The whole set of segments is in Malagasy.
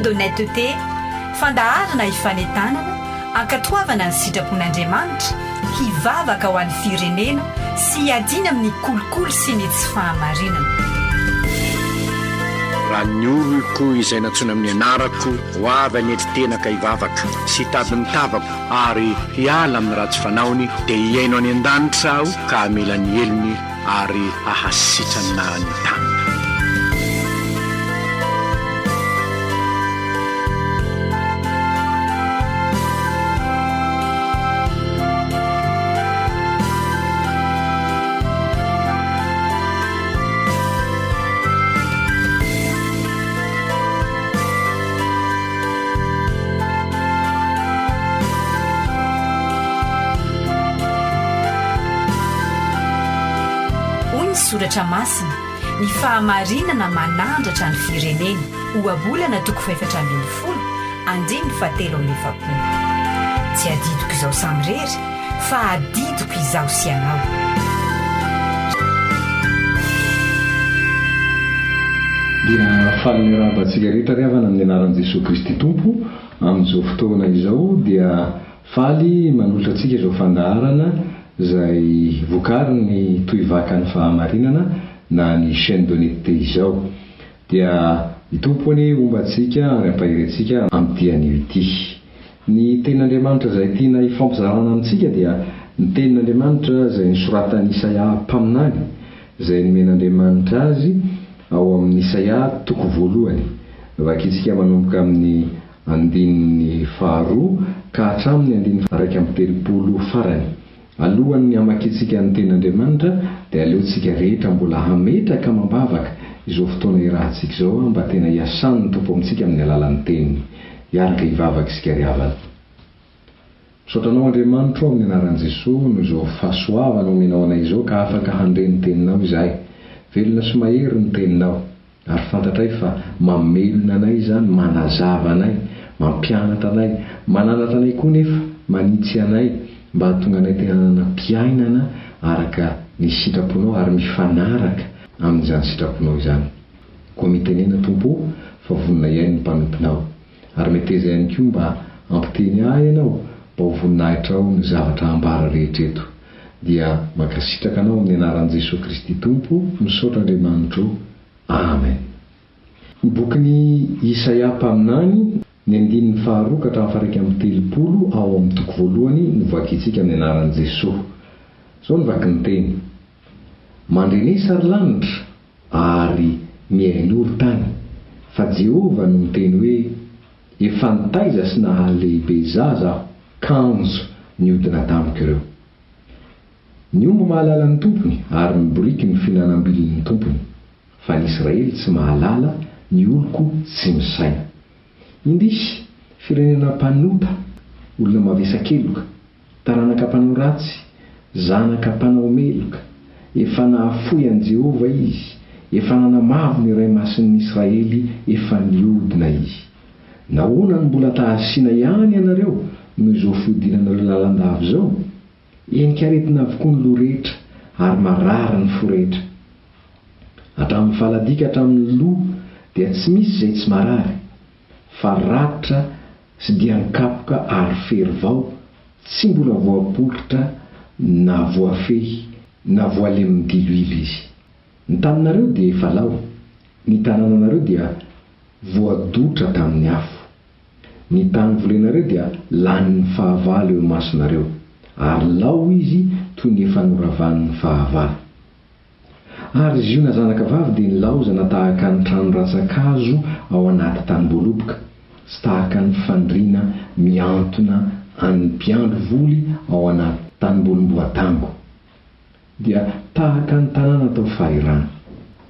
d'honnêteté fandaharana hifanentanana ankatoavana ny sitrapon'andriamanitra hivavaka ho an'ny firenena sy hiadiana amin'ny kolokolo sy ny tsy fahamarinana. raha ny olo koa izay natsoina amin'ny anarako ho avy anetitenaka hivavaka sy tady mitavako ary hiala amin'ny ratsy fanaony dia hiaino any an-danitra aho ka hamela ny elony ary hahasitrana ny tany. soratra masina ny fahamarinana manandratra ny firenena oabolana 740 andiny fatelo amin'ny efapolo. Tsy adidiko izao samy rery fa adidiko izaho sy anao. Dia faliny rahabantsika rehetra riavana amin'ny anaran'i Jesosy Kristy Tompo amin'izao fotoana izao dia faly manolotra antsika izao fandaharana izay vokariny ny tohivaka ny fahamarinana na ny chaîne d'honnêteté izao. Dia ny tompony ombantsika ary ampahirentsika amin'ny dian'io ity. Ny tenin'Andriamanitra izay tiana hifampizarana amintsika dia ny tenin'Andriamanitra izay nisoratan'i Isaia mpaminany izay nomen'Andriamanitra azy ao amin'ny Isaia 1. Vakitsika manomboka amin'ny andininy 2 ka hatramin'ny andininy 130 farany. Alohan'ny hamakitsika ny tenin'Andriamanitra dia aleontsika rehetra mbola hametraka mambavaka izao fotoana irahantsika izao mba tena hiasany ny tompo amintsika amin'ny alalan'ny teniny. Hiaraka hivavaka isika riavana. Sotranao Andriamanitra amin'ny anaran'i Jesosy no izao fahasoavana omenao anay izao ka afaka handreny ny teninao izahay. Velona sy mahery ny teninao ary fantatray fa mamelona anay izany, manazava anay, mampianatra anay, mananatra anay koa nefa manitsy anay mba hahatonga anay tena mpiainana araka ny sitraponao ary mifanaraka amin'izany sitraponao izany. Koa mitenena Tompo fa vonina ihany ny mpanomponao ary meteza ihany koa mba ampiteny ahy ianao mba ho voninahitra ao ny zavatra ambara rehetra eto. Dia makasitraka anao amin'ny anaran'i Jesosy Kristy Tompo misaotra Andriamanitra. Amen. Ny bokin'ny Isaia mpaminany ny andininy 2 ka hatramin'ny 130 ao amin'ny 1 no vakitsika amin'ny anaran'i Jesosy. Zao ny vaky ny teny: mandrenesa ary lanitra ary mihain'olo tany, fa Jehova no miteny hoe efa nitaiza sy nahalehibe zaza kanjo niodina tamiko ireo. Ny omby mahalala ny tompony ary miboriky ny finanam-bilin'ny tompony, fa ny Israely tsy mahalala, ny oloko tsy misaina. Indrisy firenena mpanota, olona mavesakeloka, taranaka mpanao ratsy, zanaka mpanao meloka, efa nahafoy an Jehova izy, efa nanamavo ny ray masin'ny Israely, efa niodina izy. Nahoana ny mbola tahasiana ihany ianareo no izao fiodinanareo lalandava izao? Enikaretina avokoa ny loha rehetra ary marara ny fo rehetra. Hatramin'ny faladika hatramin'ny loha dia tsy misy izay tsy marary, fa ratitra sy diankapoka ary fery vao, tsy mbola voapolitra na voafehy na voalemin'ny diloilo izy. Ny taninareo dia efa lao, ny tanànanareo dia voadotra tamin'ny afo. Ny tany volenareo dia lanin'ny fahavalo eo masonareo, ary lao izy toy ny efa noravan'ny fahavalo. Ary izy io na zanaka vavy dia nilaozana tahaka ny trano ratsakazo ao anaty tanimboloboka, sy tahaka ny fandriana miantona an'ny mpiandro voly ao anaty tanimbolom-boatango. Dia tahaka ny tanàna atao fahirana.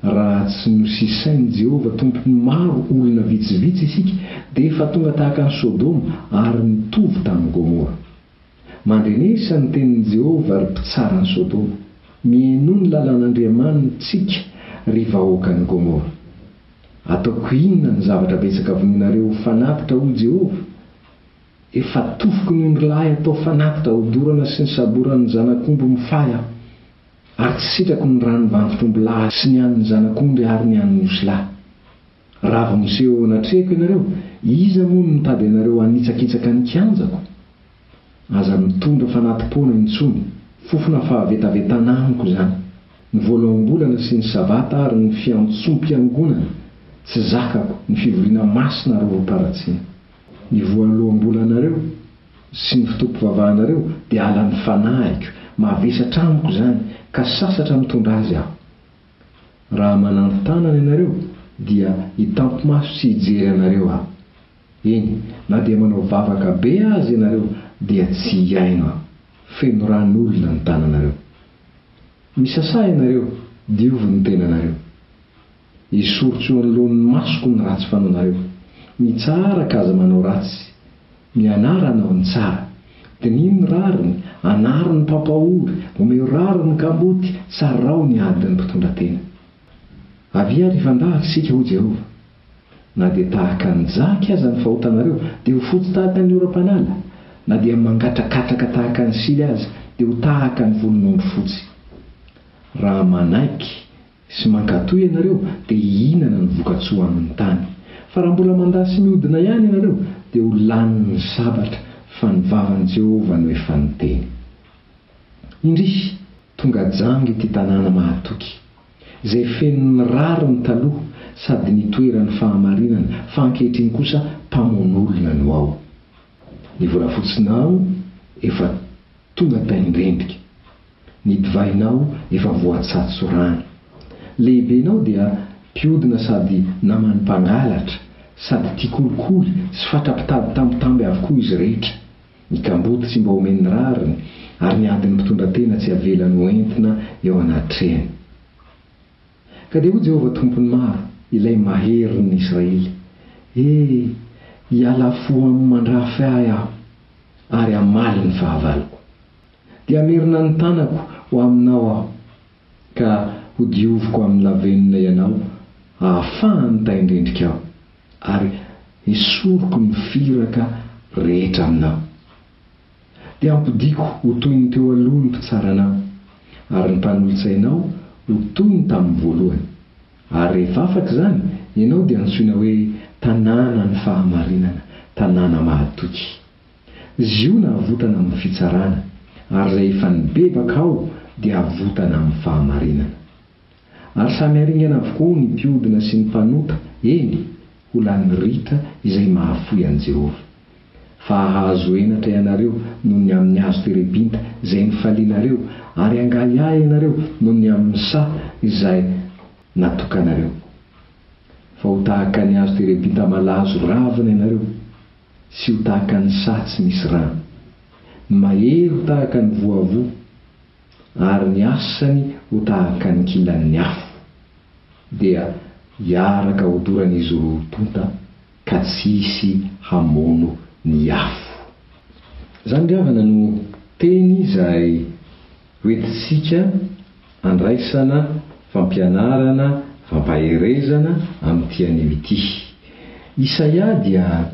Raha tsy nosisain'i Jehova tompony maro olona vitsivitsy isika dia efa tonga tahaka ny Sodoma ary nitovy tamin'ny Gomora. Mandrenesa ny tenin'i Jehova ary mpitsara ny Sodoma, mihaino ny lalàn'Andriamanitsika ry vahoakan'ny Gomora. Ataoko inona ny zavatra betsaka voninareo fanapitra ho Jehova? Efa tofoko ny ondrilahy atao fanapitra hodorana sy ny saboran'ny zanak'omby mifaya, ary tsy sitrako ny rano vanditr'ombilahy sy ny an'ny zanak'omby ary ny an'ny osilahy. Raha vao miseho anatrehako ianareo iza moa no mitady anareo hanitsakitsaka ny kianjako? Aza mitondra fanatym-poana intsony, fofona fahavetavetana amiko izany. Ny voaloham-bolana sy ny sabata ary ny fiantsom-piangonana tsy zakako ny fivoriana masina ary ro-paratsiana. Ny voaloham-bolanareo sy ny fotoam-pivavahanareo dia alan'ny fanahiko, mavesatra amiko izany ka sasatra mitondra azy aho. Raha manano tanana ianareo dia hitampo-maso sy hijery anareo aho. Eny, na dia manao vavaka be azy ianareo dia tsy hiaino aho. Feno ran'olona ny tananareo. Misasa ianareo, diovy ny tenanareo. Isorotro eo anoloan'ny masoko ny ratsy fanaonareo. Mitsara ka aza manao ratsy, mianara anao ny tsara. Dinino ny rariny, anaro ny pampahory, omeo raro ny kamboty, sarao ny adiny mpitondra tena. Avy ary ifandahatra sika ho Jehova. Na dia tahaka ny jaky aza ny fahotanareo dia ho fotsy tahaka ny oram-panala. Na dia mangatrakatraka tahaka ny sily aza dia ho tahaka ny volon'ondry fotsy. Raha manaiky sy mankatoy ianareo dia hihinana ny vokatsoa amin'ny tany. Fa raha mbola mandasy mihodina ihany ianareo dia ho lanin'ny sabatra fa ny vavan'i Jehova no efa niteny. Indrisy tonga jangy ity tanàna mahatoky izay feno ny rariny taloha sady nitoeran'ny fahamarinana fa ankehitriny kosa mpamon'olona no ao. Ny volafotsinao efa tonga taindrendrika, ny divainao efa voatsatsorany. Lehibenao dia mpiodina sady namany mpangalatra sady tia kolikoly sy fatrapitady tambitamby avokoa izy rehetra. Ny kamboty tsy mba omen'ny rariny ary ny adiny mpitondra tena tsy avelany hoentina eo anatrehany. Ka dia ho Jehova tompony maro, ilay maherin'ny Israely. Hiala fo amin'ny mandrafy aho ary hamaly ny fahavaloko. Dia amerina ny tanako ho aminao aho ka ho dioviko amin'ny lavenina ianao ahafahany taindrendrika aho ary esoroko ny firaka rehetra aminao. Dia ampodiko ho toy ny teo aloha ny mpitsaranao ary ny mpanolotsainao ho toy ny tamin'ny voalohany. Ary rehefa afaka izany ianao dia antsoina hoe tanàna ny fahamarinana, tanàna mahatoky. Ziona avotana amin'ny fitsarana ary izay efa nibebaka ao dia avotana amin'ny fahamarinana. Ary samy haringana avokoa ny mpiodina sy ny mpanota, eny ho lany ritra izay mahafoy an'i Jehova. Fa hahazo enatra ianareo noho ny amin'ny hazo terebinta izay nifalianareo ary angahiahy ianareo noho ny amin'ny sa izay natokanareo. Fa ho tahaka ny hazo terebinta malazo ravina ianareo sy ho tahaka ny sa tsy misy rano. Mahery ho tahaka ny voavo ary ny asany ho tahaka ny kilan'ny afo. Dia hiaraka hodoran'izy roa tonta ka tsisy hamono ny afo. Zany ravana no teny izay hoentintsika andraisana, fampianarana, fampaherezana amin'ity anio ity. Isaia dia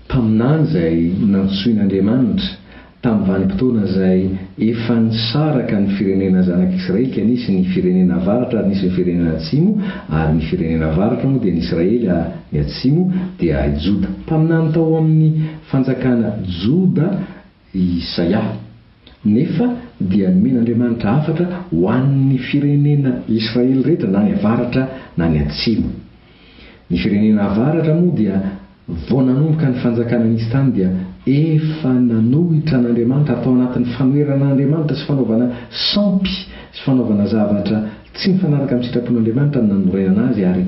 taminany izay nantsoin'Andriamanitra tamin'ny vanim-potoana izay efa nisaraka ny firenena zanak'Israely, ka nisy ny firenena avaratra ary nisy ny firenena atsimo, ary ny firenena avaratra moa dia ny Israely, ny atsimo dia i Joda. Taminany tao amin'ny fanjakana Joda Isaia, nefa dia nomen'Andriamanitra hafatra ho an'ny firenena Israely rehetra, na ny avaratra na ny atsimo. Ny firenena avaratra moa dia vao nanomboka ny fanjakana nisy tany dia efa nanohitra n'Andriamanitra atao anatin'ny fanoeran'Andriamanitra sy fanaovana sampy sy fanaovana zavatra tsy mifanaraka amin'ny sitrapon'Andriamanitra ny nanorenana azy, ary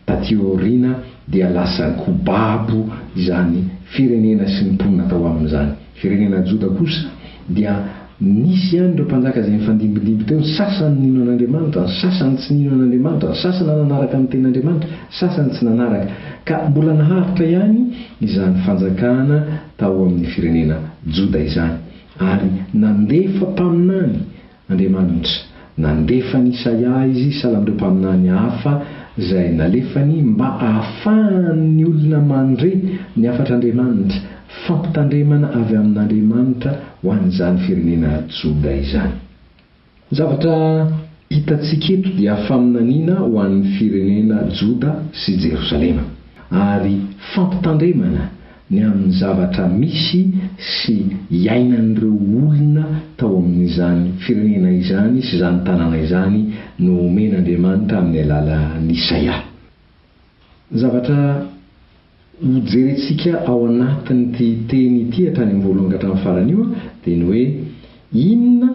taty aoriana dia lasa kobabo izany firenena sy ny mponina tao amin'izany. Firenena Joda kosa dia nisy ihany ireo mpanjaka izay mifandimbilimby teo, sasany nino an'Andriamanitra, sasany tsy nino an'Andriamanitra, sasany nanaraka amin'ny tenin'Andriamanitra, sasany tsy nanaraka. Ka mbola naharitra ihany izany fanjakana tao amin'ny firenena Joda izany, ary nandefa mpaminany Andriamanitra, nandefa ny Isaia izy sahala amin'ireo mpaminany hafa izay nalefany mba ahafahany olona mandre ny afatr'Andriamanitra, fampitandremana avy amin'Andriamanitra ho an'izany firenena Joda izany. Zavatra hitantsika eto dia faminaniana ho an'ny firenena Joda sy Jerosalema. ary fampitandremana ny amin'ny zavatra misy sy iainan'ireo olona tao amin'izany firenena izany sy izany tanàna izany no omen'Andriamanitra amin'ny alalan'Isaia. Zavatra hojerentsika ao anatin'ity teny ity hatrany amin'ny voalohany ka hatramin'ny farany io dia ny hoe inona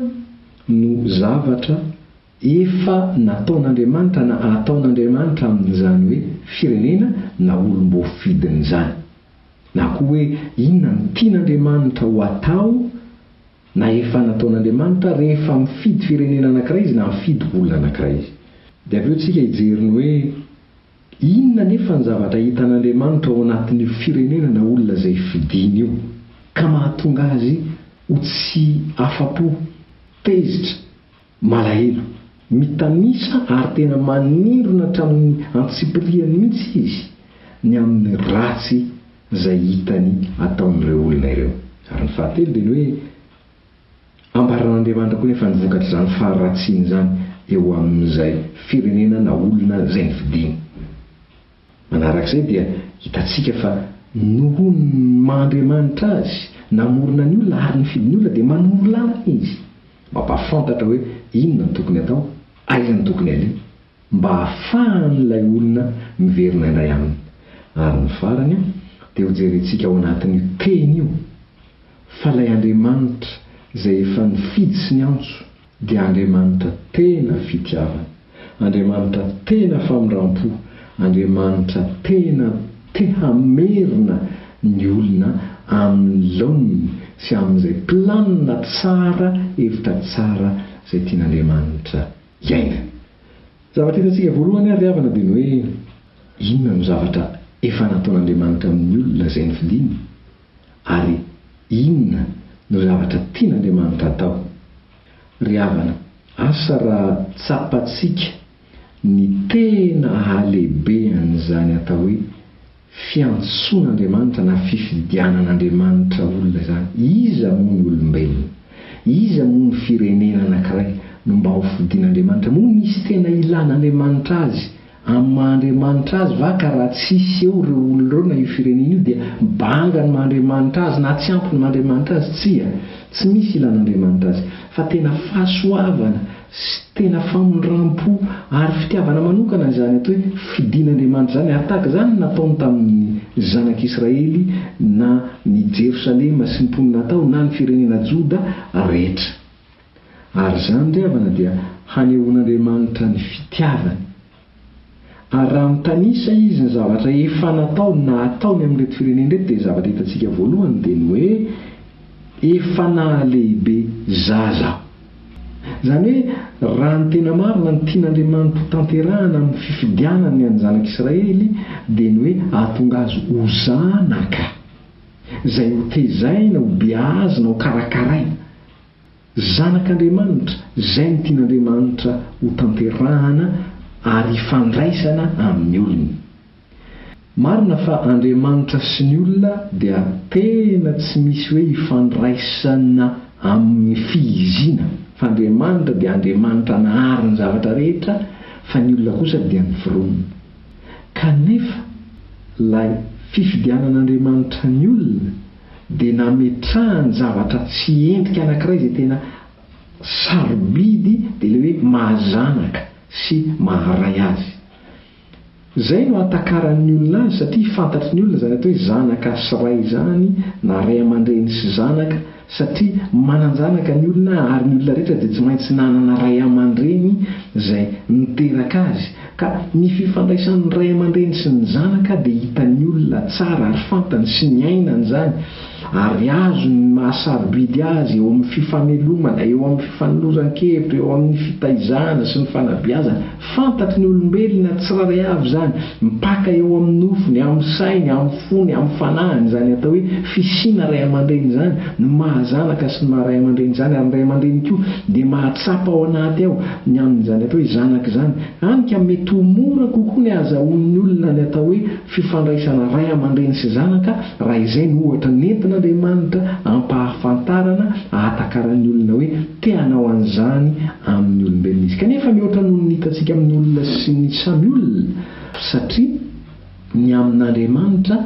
no zavatra efa nataon'Andriamanitra na ataon'Andriamanitra amin'izany hoe firenena na olom-bofidiny izany, na koa hoe inona no tian'Andriamanitra ho atao na efa nataon'Andriamanitra rehefa mifidy firenena anankiray izy na mifidy olona anankiray izy. Dia avy eo tsika hijery ny hoe inona nefa ny zavatra hitan'Andriamanitra ao anatin'io firenena na olona izay fidiny io ka mahatonga azy ho tsy afa-po, tezitra, malahelo, mitanisa ary tena manirona hatramin'ny antsipiriany mihitsy izy ny amin'ny ratsy izay hitany ataon'ireo olona ireo. Ary ny fahatelo dia ny hoe ambaran'Andriamanitra koa nefa nivokatra izany faharatsiany izany eo amin'izay firenena na olona izay nifidiny. Manarak'izay dia hitantsika fa noho Andriamanitra azy namorona ny olona ary nifidiny olona dia manoro lalana izy mampafantatra hoe inona no tokony atao, aiza no tokony aleha mba ahafahan'ilay olona miverina indray aminy. Ary ny farany dia ho jerentsika ao anatin'io teny io fa ilay Andriamanitra izay efa nifidy sy ny antso dia Andriamanitra tena fitiavana, Andriamanitra tena famindram-po, Andriamanitra tena hamerina ny olona amin'ny laoniny sy amin'izay planina tsara, hevitra tsara izay tian'Andriamanitra iaina. Zavatra hitantsika voalohany ary havana dia ny hoe inona no zavatra efa nataon'Andriamanitra amin'ny olona izay nifidiny ary inona no zavatra tian'Andriamanitra atao. Ry havana, asa raha tsapatsika ny tena halehibehan'izany atao hoe fiantsoan'Andriamanitra na fifidianan'Andriamanitra olona izany. Iza moa ny olombelona, iza moa ny firenena anankiray no mba ho fidin'Andriamanitra, moa misy tena ilan'Andriamanitra azy amin'ny mahandriamanitra azy va ka raha tsisy eo ireo olona ireo na io firenena io dia banga ny mahandriamanitra azy na tsy ampy ny mahandriamanitra azy? Tsy misy ilan'Andriamanitra azy, fa tena fahasoavana sy tena famindram-po ary fitiavana manokana izany atao hoe fidin'Andriamanitra izany. Ary tahaka izany nataony tamin'ny zanak'Israely na ny Jerosalema sy ny mponina tao na ny firenena Joda rehetra. Ary izany ry havana dia hanehoan'Andriamanitra ny fitiavany. Ary raha mitanisa izy ny zavatra efa natao na ataony amin'irety firenena rehetra dia zavatra hitantsika voalohany dia ny hoe efa nahalehibe zaza. Izany hoe raha ny tena marina ny tian'Andriamanitra tanterahana amin'ny fifidianany ny zanak'Israely dia ny hoe ahatonga azy ho zanaka izay ho tezaina, ho biazina, ho karakaraina. Zanak'Andriamanitra izay ny tian'Andriamanitra ho tanterahana ary fandraisana amin'ny olona. Marina fa Andriamanitra sy ny olona dia tena tsy misy hoe ifandraisana amin'ny fihizina. Fa Andriamanitra dia Andriamanitra nahary ny zavatra rehetra, fa ny olona kosa dia ny fironina. Kanefa ilay fifidianan'Andriamanitra ny olona dia nametrahany zavatra tsy endrika anankiray izay tena sarobidy dia ilay hoe mahazanaka sy maharay azy. Izay no atakaran'ny olona azy satria fantatry ny olona izany atao hoe zanaka sy ray izany na ray aman-dreny sy zanaka, satria manan-janaka ny olona ary ny olona rehetra dia tsy maintsy nanana ray aman-dreny izay miteraka azy. Ka ny fifandraisan'ny ray aman-dreny sy ny zanaka dia hitan'ny olona tsara ary fantany sy ny ainany izany, ary azo ny mahasarobidy azy eo amin'ny fifamelomana, eo amin'ny fifanolozan-kevitra, eo amin'ny fitaizana sy ny fanabeazana. Fantatry ny olombelona tsiraray avy izany, mipaka eo amin'ny nofony, amin'ny sainy, amin'ny fony, amin'ny fanahiny izany atao hoe fisiana ray aman-dreny izany, no mahazanaka sy ny maharay aman-dreny izany. Ary ny ray aman-dreny koa dia mahatsapa ao anaty ao ny amin'izany atao hoe zanaka izany. Anika mety ho mora kokoa ny azahoan'ny olona ny atao hoe fifandraisana ray aman-dreny sy zanaka raha izay no ohatra nentin'Andriamanitra ampahafantarana ahatakarany olona hoe te hanao an'izany amin'ny olombelona izy. Kanefa mihoatra noho ny hitantsika amin'ny olona sy ny samy olona, satria ny amin'Andriamanitra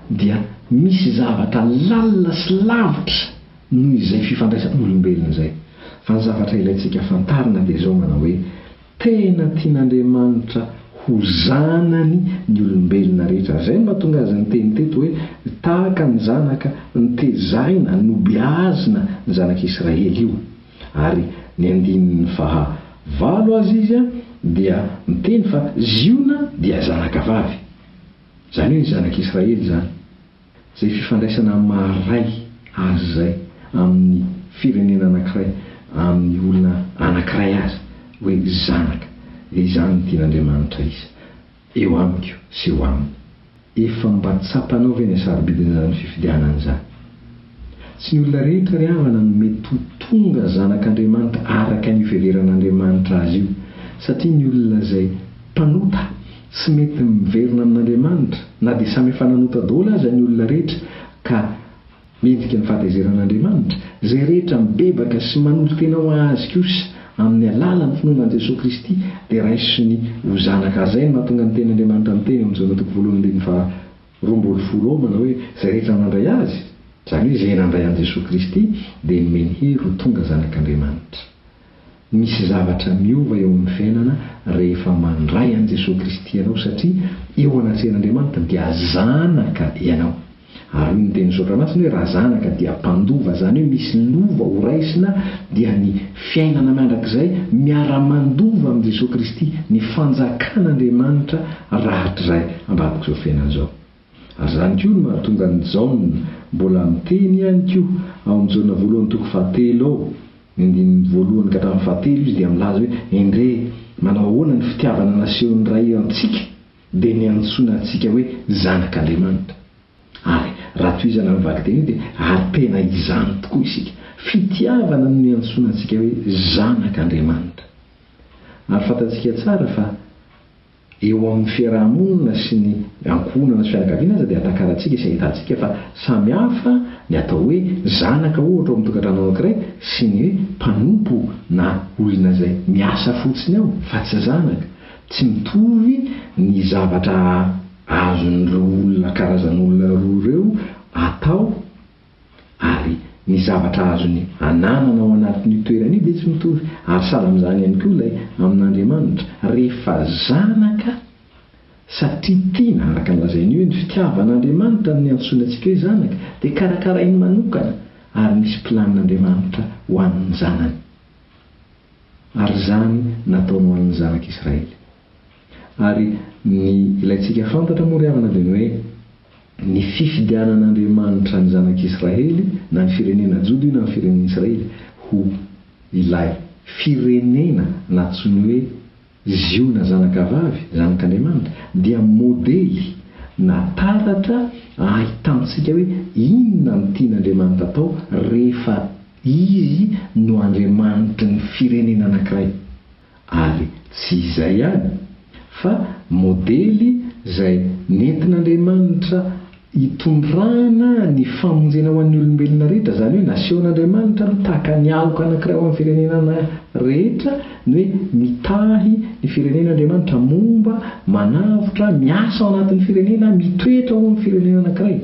dia misy zavatra lalina sy lavitra noho izay fifandraisan'olombelona izay. Fa ny zavatra ilayntsika fantarina dia izao manao hoe tena tian'Andriamanitra ho zanany ny olombelona rehetra. Izay no mahatonga azy ny teny teto hoe tahaka ny zanaka nitezaina nobeazina ny zanak'Israely io. Ary ny 9:7 azy izy dia miteny fa ziona dia zanaka vavy. Izany hoe ny zanak'Israely zany. Izay fifandraisana maray azy izay amin'ny firenena anankiray, amin'ny olona anankiray azy hoe zanaka. Izany ny tian'Andriamanitra izy eo amiko sy eo aminy. Efa mba tsapanao ve ny sarobidin'izany fifidianana izany? Tsy ny olona rehetra ry havana no mety ho tonga zanak'Andriamanitra araka ny iveleran'Andriamanitra azy io, satria ny olona izay mpanota tsy mety miverina amin'Andriamanitra, na dia samy efa nanota daholo aza ny olona rehetra ka mendrika ny fahatezeran'Andriamanitra, izay rehetra mibebaka sy manolo tena ho azy kosa amin'ny alalan'ny finoana an'i Jesosy Kristy dia raisiny ho zanaka izay no mahatonga ny tenin'Andriamanitra ny teny amin'izao toko 2:12 manao hoe izay rehetra nandray azy, izany hoe izay nandray an'i Jesosy Kristy dia nomeny hery ho tonga zanak'Andriamanitra. Misy zavatra miova eo amin'ny fiainana rehefa mandray an'i Jesosy Kristy ianao, satria eo anatsehan'Andriamanitra dia zanaka ianao. Ary ny teny Saotra Masina hoe raha zanaka dia mpandova, izany hoe misy lova ho raisina dia ny fiainana mandrakizay miara-mandova amin'i Jesosy Kristy, ny fanjakan'Andriamanitra rahatrizay ambadika izao fiainana izao. Ary izany koa no mahatonga ny Jaona mbola miteny ihany koa ao amin'ny Jaona 1:7 ao, ny 1 ka hatramin'ny 7 izy dia milaza hoe endre manao ahoana ny fitiavana nasehon'ny ray antsika dia ny antsoina antsika hoe zanak'Andriamanitra. Ary raha toizana mivaky teny dia ary tena izany tokoa isika, fitiavana no ny antsoina antsika hoe zanak'Andriamanitra. Ary fantatsika tsara fa eo amin'ny fiarahamonina sy ny ankohonana sy fianakaviana aza dia atakarantsika sy ahitantsika fa samy hafa ny atao hoe zanaka ohatra ao amin'ny tokantrano anankiray sy ny hoe mpanompo na olona izay miasa fotsiny ao fa tsy zanaka. Tsy mitovy ny zavatra azon'ireo olona karazan'olona roa ireo atao ary ny zavatra azony ananana ao anatin'ny toerana io dia tsy mitovy. Ary sahala amin'izany ihany koa ilay amin'Andriamanitra rehefa zanaka, satria tiana araka ny lazainy hoe ny fitiavan'Andriamanitra ny antsoina antsika hoe zanaka dia karakarainy manokana ary misy planin'Andriamanitra ho an'ny zanany. Ary izany nataony ho an'ny zanak'Israely. Ary ny ilayntsika fantatra moa ry havana dia ny hoe ny fifidianan'Andriamanitra ny zanak'Israely na ny firenena Joda io na ny firenena Israely ho ilay firenena natsoiny hoe ziona zanakavavy, zanak'Andriamanitra dia modely na taratra ahitantsika hoe inona ny tian'Andriamanitra atao rehefa izy no Andriamanitra ny firenena anankiray. Ary tsy izay ihany fa modely izay nentin'Andriamanitra hitondrana ny famonjena ho an'ny olombelona rehetra, izany hoe nasehon'Andriamanitra no tahaka ny aloka anankiray ao amin'ny firenena rehetra ny hoe mitahy ny firenen'Andriamanitra momba, manavotra, miasa ao anatin'ny firenena, mitoetra ao amin'ny firenena anankiray.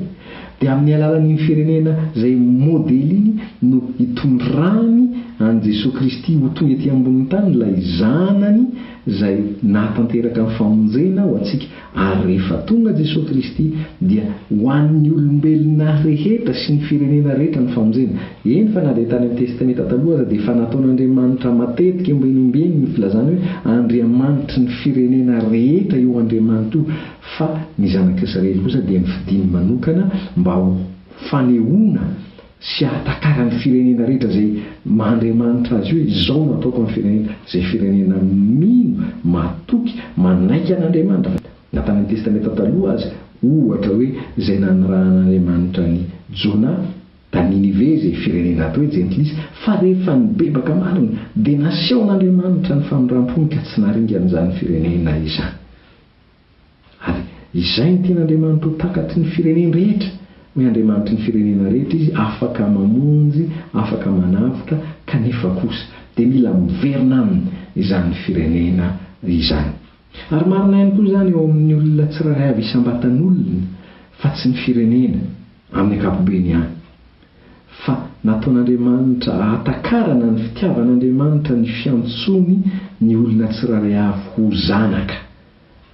Dia amin'ny alalan'ny firenena izay modely iny no hitondrany an'i Jesosy Kristy ho tonga ety ambonin'ny tany ilay zanany izay nahatanteraka ny famonjena ho antsika. Ary rehefa tonga Jesosy Kristy dia ho an'ny olombelona rehetra sy ny firenena rehetra ny famonjena. Eny fa na dia tany amin'ny testamenta taloha aza dia efa nataon'Andriamanitra matetika embenimbeny ny filazana hoe Andriamanitra ny firenena rehetra io Andriamanitra io, fa ny zanak'Israely kosa dia nifidiny manokana mba ho fanehoana sy atakaran'ny firenena rehetra izay Andriamanitra azy hoe izao no ataoko amin'ny firenena, izay firenena mino, matoky, manaiky an'Andriamanitra. Na tany amin'ny testamenta taloha azy ohatra hoe izay nanirahan'Andriamanitra ny Jona da Ninive izay firenena atao hoe Jentilisy, fa rehefa nibebaka marina dia nasehon'Andriamanitra ny famindram-pony ka tsy naringan'izany firenena izany. Ary izay ny tian'Andriamanitra ho takatry ny firenena rehetra, hoe Andriamanitra ny firenena rehetra izy afaka mamonjy, afaka manavotra, kanefa kosa dia mila miverina aminy izany firenena izany. ary marina ihany koa izany eo amin'ny olona tsiraray avy isambatan'olona fa tsy ny firenena amin'ny ankapobeny ihany, fa nataon'Andriamanitra ahatakarana ny fitiavan'Andriamanitra ny fiantsony ny olona tsiraray avy ho zanaka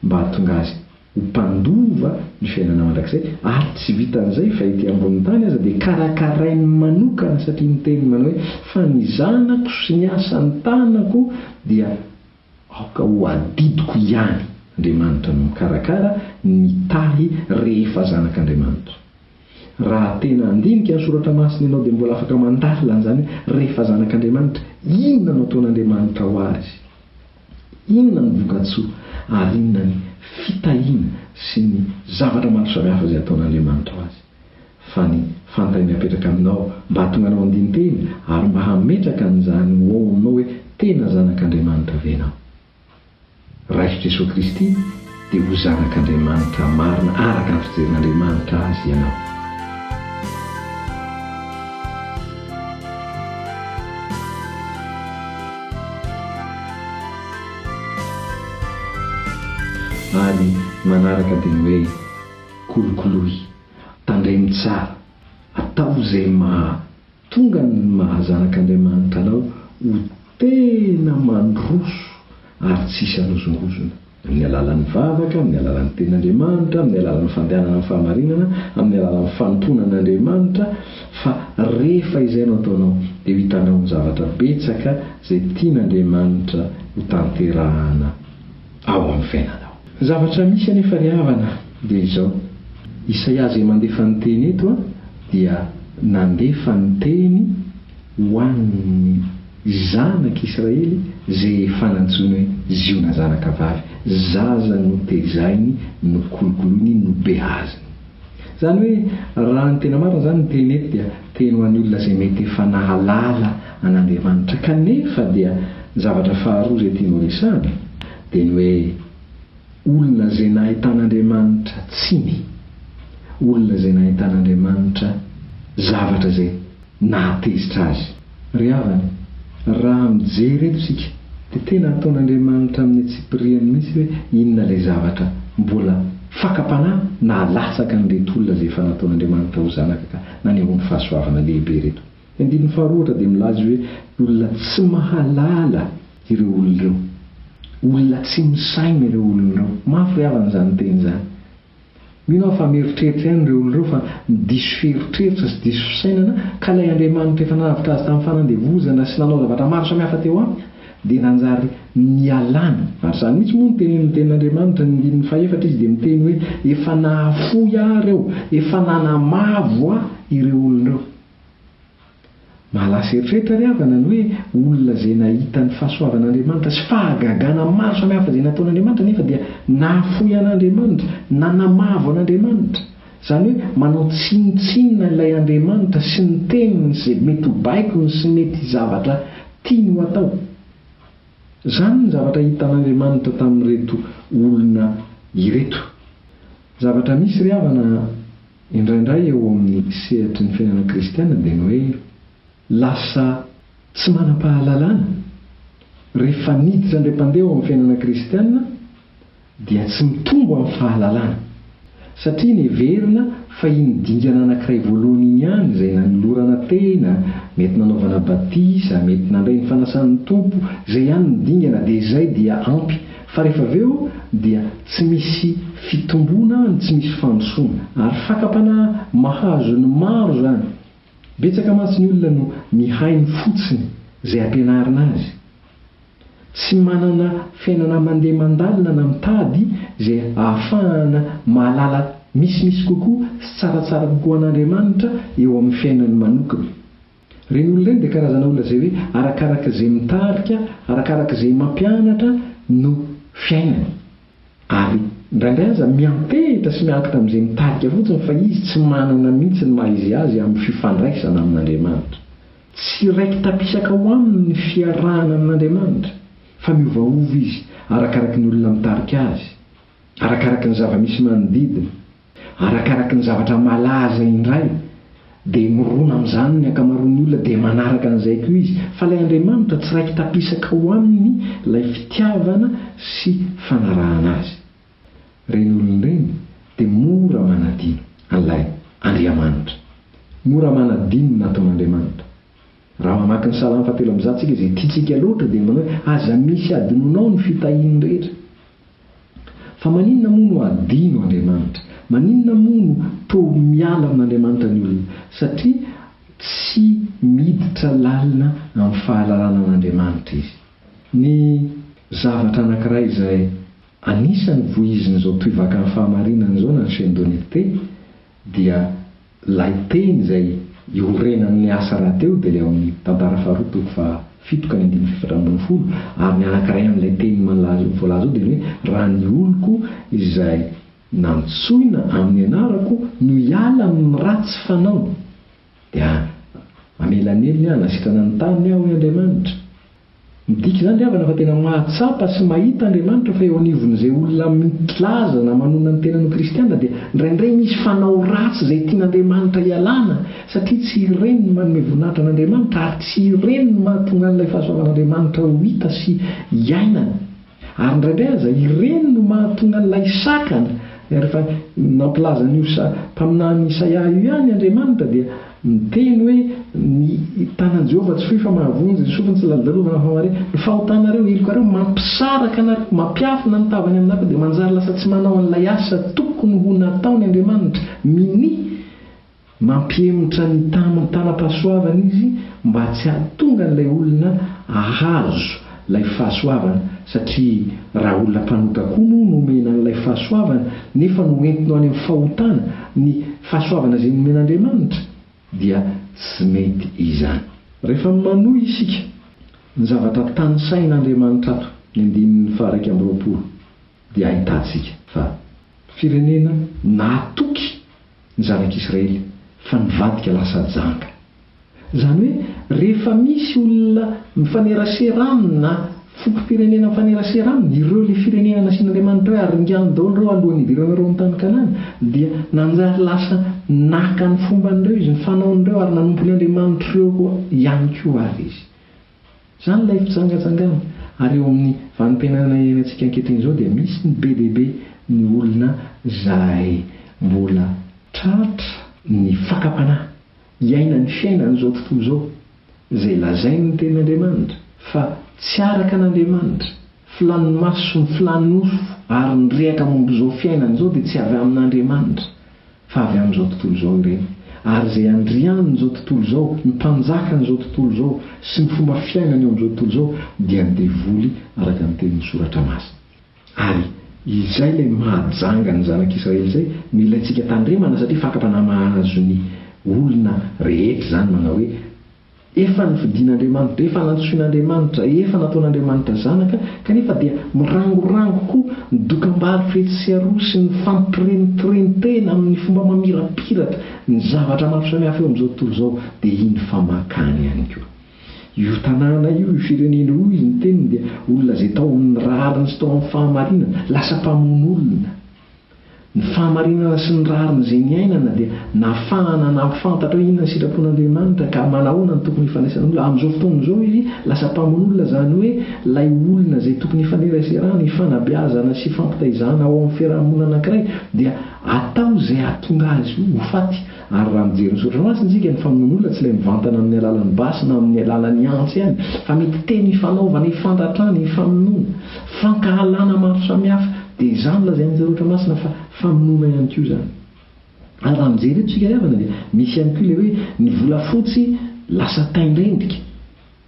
mba hahatonga azy ho mpandova ny fiainana mandrakizay. Ary tsy vitan'izay fa ety ambony tany aza dia karakarainy manokana, satria ny teny manao hoe fa ny zanako sy ny asan'ny tanako dia aoka ho adidiko ihany. Andriamanitra no mikarakara ny tahy rehefa zanak'Andriamanitra. Raha tena andinika ny soratra masina ianao dia mbola afaka mandalina an'izany rehefa zanak'Andriamanitra, inona no ataon'Andriamanitra ho azy, inona ny voka-tsoa ary inona ny fitahiana sy ny zavatra maro samihafa izay ataon'Andriamanitra ho azy. Fa ny fantany apetraka aminao mba hahatonga anao andiny teny ary mba hametraka an'izany ho aminao hoe tena zanak'Andriamanitra ve ianao. Raisy Jesosy Kristy dia ho zanak'Andriamanitra marina araka ny fijerin'Andriamanitra azy ianao. Ary manaraka dia ny hoe kolokolohy, tandremy tsara, atao izay mahatonga ny mahazanak'Andriamanitra anao ho tena mandroso ary tsisy hanozongozona amin'ny alalan'ny vavaka, amin'ny alalan'ny ten'Andriamanitra, amin'ny alalan'ny fandehanana amin'ny fahamarinana, amin'ny alalan'ny fanontonan'Andriamanitra. Fa rehefa izay no ataonao dia ho hitanao ny zavatra betsaka izay tian'Andriamanitra ho tanterahana ao amin'ny fiainanao. Zavatra misy anefa ry havana dia izao: Isaia izay mandefa ny teny eto dia nandefa ny teny ho an'ny zanak'Israely izay fanantsoiny hoe ziona zanaka vavy, zaza no tezainy, no kolokoloiny, no behaziny. Izany hoe raha ny tena marina izany ny teny eto dia teny ho an'ny olona izay mety efa nahalala an'Andriamanitra, kanefa dia zavatra faharoa izay tianao resahana dia ny hoe olona izay nahitan'Andriamanitra tsiny, olona izay nahitan'Andriamanitra zavatra izay nahatezitra azy. Ry havana, raha mijery eto isika dia tena ataon'Andriamanitra amin'ny tsipiriany mihitsy hoe inona ilay zavatra mbola fakapanahy na latsaka n'ireto olona izay efa nataon'Andriamanitra ho zanaka ka naneho ny fahasoavana lehibe reto. Andininy faharoa dia milaza hoe olona tsy mahalala ireo olona ireo, olona tsy misaina ireo olona ireo. Mafy havana izany teny izany. Mino fa mieritreritra ihany ireo olona ireo fa diso feritreritra sy diso fisainana, ka ilay Andriamanitra efa nanavitra azy tamin'ny fanandevozana sy nanao zavatra maro samihafa teo aminy dia nanjary nialana. Ary izany mihitsy moa ny tenin'Andriamanitra ny andininy fahaefatra izy dia miteny hoe efa nahafoy aho ireo, efa nanamavo aho ireo olona ireo. Mahalasa eritreritra ry havana ny hoe olona izay nahita ny fahasoavan'Andriamanitra sy fahagagana maro samihafa izay nataon'Andriamanitra nefa dia nahafoy an'Andriamanitra, nanamavo an'Andriamanitra. Izany hoe manao tsinotsinona ilay Andriamanitra sy ny teniny izay mety ho baikony sy mety zavatra tiany ho atao. Izany ny zavatra hitan'Andriamanitra tamin'ireto olona ireto. Zavatra misy ry havana indraindray eo amin'ny sehatry ny fiainana kristiana dia ny hoe lasa tsy manam-pahalalana rehefa niditra indray mpandeha eo amin'ny fiainana kristiana dia tsy mitombo amin'ny fahalalana, satria neverina fa iny dingana anankiray voalohany iny ihany izay nanolorana tena, mety nanaovana batisa, mety nandray ny fanasan'ny tompo, izay ihany ny dingana dia izay dia ampy. Fa rehefa avy eo dia tsy misy fitomboana, tsy misy fandrosoana, ary fakapanahy mahazo ny maro izany. Betsaka mantsy ny olona no mihainy fotsiny izay ampianarina azy, tsy manana fiainana mandeha mandalina na mitady izay ahafahana mahalala misimisy kokoa sy tsaratsara kokoa an'Andriamanitra eo amin'ny fiainany manokana. Ireny olona ireny dia karazana olona izay hoe arakaraka izay mitarika, arakaraka izay mampianatra no fiainany, ary indraindray aza miampehitra sy miankina amin'izay mitarika fotsiny fa izy tsy manana mihitsy ny maha izy azy amin'ny fifandraisana amin'Andriamanitra. Tsy raiky tapisaka ho aminy ny fiarahana amin'Andriamanitra, fa miovaova izy arakaraka ny olona mitarika azy, arakaraka ny zava-misy manodidina, arakaraka ny zavatra malaza indray, dia mirona amin'izany ny ankamaroan'ny olona dia manaraka an'izay koa izy fa ilay Andriamanitra tsy raiky tapisaka ho aminy ilay fitiavana sy fanarahana azy. Reny olon'ireny dia mora manadino an'ilay Andriamanitra, mora manadino nataon'Andriamanitra. Raha mamaky ny Salamy 7:7 tsika izay tiatsika loatra dia manao hoe aza misy adinonao ny fitahiany rehetra. Fa maninona moa no adino Andriamanitra? Maninona moa no toa miala amin'Andriamanitra ny olona? Satria tsy miditra lalina amin'ny fahalalana an'Andriamanitra izy. Ny zavatra anankiray izay anisany voizin'izao toivaka ny fahamarinana izao na ny chaîne d'honnêteté dia ilay teny izay iorenan'ny asa raha teo dia ilay ao amin'ny tantara faharoa toko 7:7-8 ary ny anankiray amin'ilay teny voalaza dia hoe raha ny oloko izay nantsoina amin'ny anarako no hiala amin'ny ratsy fanao dia amelaneliny aho nasitrana ny tany aho Andriamanitra. Midika izany riavana fa tena mahatsapa sy mahita Andriamanitra fa eo anivon'izay olona milaza na manona ny tenan'ny kristianina dia indraindray misy fanao ratsy izay tian'Andriamanitra hialana satria tsy ireny no manome voninahitra an'Andriamanitra ary tsy ireny no mahatonga an'ilay fahasoavan'Andriamanitra ho hita sy hiainana. Ary indraindray aza ireny no mahatonga an'ilay sakana rehefa nampilaza ny mpaminany Isaia io ihany Andriamanitra dia miteny hoe ny tanan Jehovah tsy fohy fa mahavonjy ny sofiny tsy laladalovana famare ny fahotanareo ilokareo mampisaraka anareo mampiafina ny tavany aminareo dia manjary lasa tsy manao an'ilay asa tokony ho nataony Andriamanitra mini mampiemitra ny tanam-pahasoavana izy mba tsy hahatonga an'ilay olona ahazo ilay fahasoavana satria raha olona mpanoka koa moa nomena an'ilay fahasoavana nefa no entinao any amin'ny fahotana ny fahasoavana izay nomen'Andriamanitra dia tsy mety izany. Rehefa manohy isika ny zavatra tanisain'Andriamanitra ato ny 2:20 dia ahitantsika fa firenena nahatoky ny zanak'Israely fa nivadika lasa janga. Izany hoe rehefa misy olona mifanerasera aminy na fokom-pirenena mifanerasera aminy ireo ilay firenena nasian'Andriamanitra hoe aringany daholo ireo alohan'ny idiran'ireo ny tany Kanana dia nanjary lasa naka ny fomban'ireo izy ny fanaon'ireo ary nanompony Andriamanitra ireo ihany koa ary izy. Izany ilay fijangajangana ary eo amin'ny vanim-piainana iainantsika ankehitriny izao dia misy ny be dia be ny olona izay mbola tratra ny fakapanahy iaina ny fiainana izao tontolo izao izay lazainy ny tenin'Andriamanitra fa tsy araka an'Andriamanitra filan'ny maso ny filan'ny nofo ary ny rehaka momba izao fiainana izao dia tsy avy amin'Andriamanitra fa avy amin'izao tontolo izao ireny. Ary izay andrian'izao tontolo izao ny mpanjakan'izao tontolo izao sy ny fomba fiainana eo amin'izao tontolo izao dia ny devoly araka ny tenin'ny soratra masina. Ary izay ilay mahajanga ny zanak'Israely izay no ilaintsika tandremana satria fakapanahy mahazo ny olona rehetra izany manao hoe efa nividian'Andriamanitra, efa nantsoin'Andriamanitra, efa nataon'Andriamanitra zanaka kanefa dia mirangorango koa ny dokam-bary fetsy sy aroa sy ny fampirenitena amin'ny fomba mamirapiratra ny zavatra maro samihafa eo amin'izao tontolo izao dia iny famakany ihany koa. Io tanàna io firenena io izy ny teniny dia olona izay tao amin'ny rariny sy tao amin'ny fahamarinana lasa mpamono olona. Ny fahamarinana sy ny rariny izay ny ainana dia nafahana nampifantatra hoe inona ny sitrapon'Andriamanitra ka manahoana ny tokony hifanesana olona. Amin'izao fotoana izao izy lasa mpamono olona izany hoe ilay olona izay tokony hifaneraseraana hifanabeazana sy fampitaizana ao amin'ny fiarahamonina anankiray dia atao izay hahatonga azy ho faty. Ary raha mijery ny soratra masina isika ny famonoana olona tsy ilay mivantana amin'ny alalan'ny basy na amin'ny alalan'ny antsy ihany fa mety teny hifanaovana hifantatrana hifamonoana fankahalana maro samihafa dia izany lazain'ny soratra masina fa famonoana ihany koa izany. Ary raha mijery eto isika riavana dia misy ihany koa ilay hoe ny volafotsy lasa taindrendrika,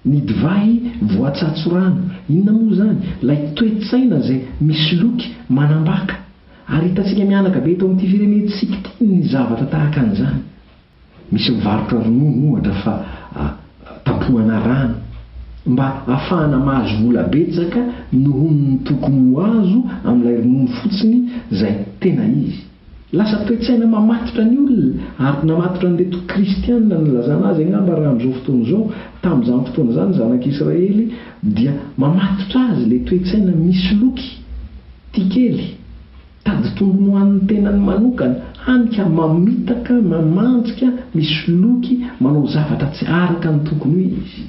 ny divay voatsatsorano. Inona moa izany? Ilay toe-tsaina izay misy loky manambaka. Ary hitantsika mianaka be eto amin'ity firenentsika ity ny zavatra tahaka an'izany. Misy mivarotra ronono ohatra fa tapohana rano mba ahafahana mahazo vola betsaka noho ny tokony ho azo amin'ilay ronono fotsiny izay tena izy. Lasa toe-tsaina mamatotra ny olona ary namatotra an'ireto kristianina ny lazana azy angamba raha amin'izao fotoana izao tamin'izany fotoana izany zanak'Israely dia mamatotra azy ilay toe-tsaina misy loky tia kely tady tombony ho an'ny tenany manokana hanika mamitaka mamanjika misy loky manao zavatra tsy araka ny tokony hoe izy.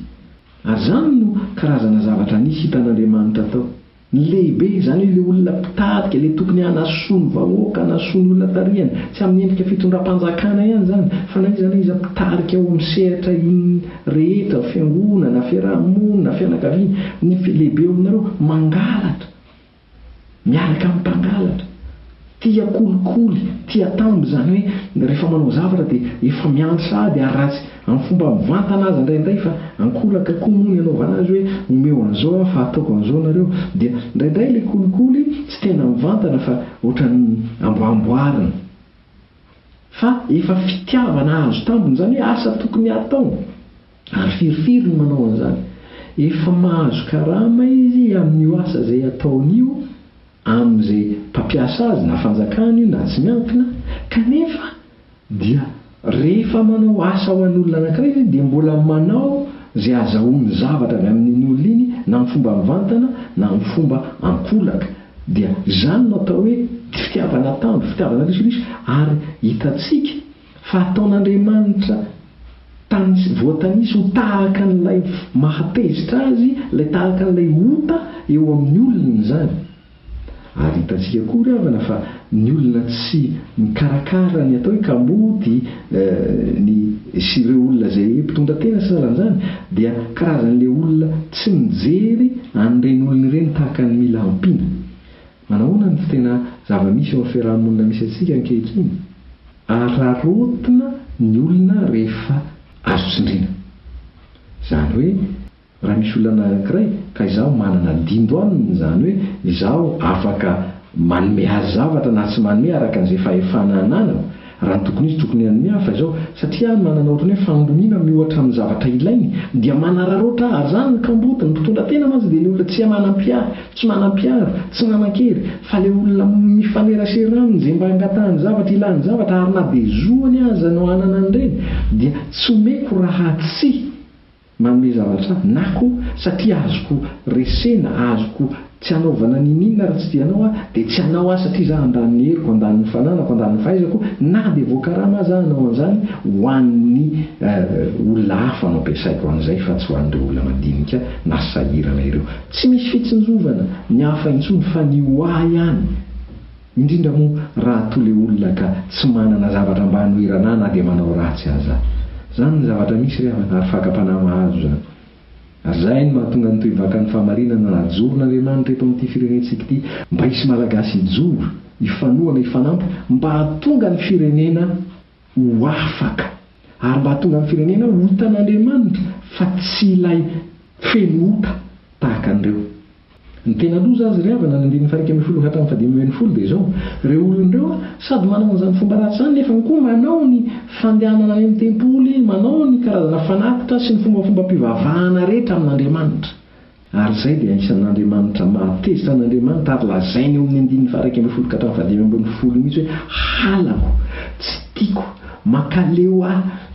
Ary zany no karazana zavatra nisy hitan'Andriamanitra tao. Ny lehibe zany hoe le olona mpitadika, le tokony hanasony vahoaka, hanasony olona tariana, tsy amin'ny endrika fitondram-panjakana ihany zany, fa na iza mpitarika ao amin'ny sehatra iny rehetra, fiangonana, fiarahamonina, fianakaviana, ny lehibe aminareo mangalatra, miaraka amin'ny mpangalatra, tia kolikoly, tia tambo, zany hoe rehefa manao zavatra dia efa miantsady ary ratsy amin'ny fomba mivantana azy indraindray fa ankolaka komony anaovana azy hoe omeo an'izao fa ataoko an'izao nareo, dia indraindray le kolikoly tsy tena mivantana fa ohatran'ny amboamboarina fa efa fitiavana azo tambony, zany hoe asa tokony atao ary firifiry ny manao an'izany. Efa mahazo karama izy amin'io asa izay ataon'io amin'izay mpampiasa azy, na fanjakana io na tsy miankina, kanefa dia rehefa manao asa ho an'olona anankiray dia mbola manao izay azahoany zavatra avy amin'iny olona iny, na amin'ny fomba mivantana na amin'ny fomba ankolaka. Dia zany no atao hoe fitiavana tambo, fitiavana risoriso. Ary hitantsika fa ataon'Andriamanitra voatanisy ho tahaka n'ilay mahatezitra azy, ilay tahaka n'ilay ota eo amin'ny olona zany. Ary hitantsika koa ravana fa ny olona tsy mikarakara ny atao hoe kamboty sy ireo olona izay mpitondra tena sy salan'izany dia karazan'ilay olona tsy mijery an'ireny olona ireny tahaka ny mila ampiana. Manahoana ny tena zava-misy eo amin'ny fiarahamonina misy antsika ankehitriny? Ararotina ny olona rehefa azo tsindriana. Zany hoe raha misy olona anankiray ka izaho manana dindo aminy, zany hoe izaho afaka manome azy zavatra na tsy manome araka an'izay fahefana ananako, raha ny tokony izy tokony hanome hafa izao, satria manana ohatrany hoe famboniana mihoatra amin'ny zavatra ilainy dia manararoatra ary zany ny kamboty, ny mpitondra tena mantsy dia ny olona tsy manam-piaro, tsy manan-kery, fa le olona mifanerasera aminy izay mba hangatahany zavatra, ilany zavatra, ary na dia zoany aza no anana an'ireny dia tsy omeko raha tsy manome zavatra nako, satria azoko resena, azoko tsy hanaovana ninina raha tsy tianao dia tsy hanao satria za handany heriko, handany fananako, handany fahaizako, na dia voakarama za hanao an'izany ho an'ny olona hafa no ampiasaiko an'izay fa tsy ho an'ireo olona madinika na sahirana ireo. Tsy misy fitsinjovana ny hafa intsony fa ny hoah ihany, indrindra moa raha toa le olona ka tsy manana zavatra mba hanohirana na dia manao ratsy aza. Zany ny zavatra misy rehefa ary fakapanahy mahazo zany. Ary zay no mahatonga ny tohivaka ny fahamarinana najoron'Andriamanitra eto amin'ity firenentsika ity, mba hisy malagasy hijoro, hifanohana, hifanampy, mba hahatonga ny firenena ho afaka, ary mba hahatonga ny firenena ho hitan'Andriamanitra fa tsy ilay feno ota tahaka an'ireo. Ny tena loza azy ry havana ny 1:11 hatramin'ny 5:20 dia izao: ireo olon'ireo sady manao an'izany fomba ratsy zany nefa koa manao ny fandehanana any amin'ny tempoly, manao ny karazana fanatitra sy ny fombafomba-pivavahana rehetra amin'Andriamanitra. Ary izay dia isan'Andriamanitra mahatezitra n'Andriamanitra ary lazainy eo amin'ny 1:12 hatramin'ny 5:20 mihitsy hoe halako, tsy tiako, makaleo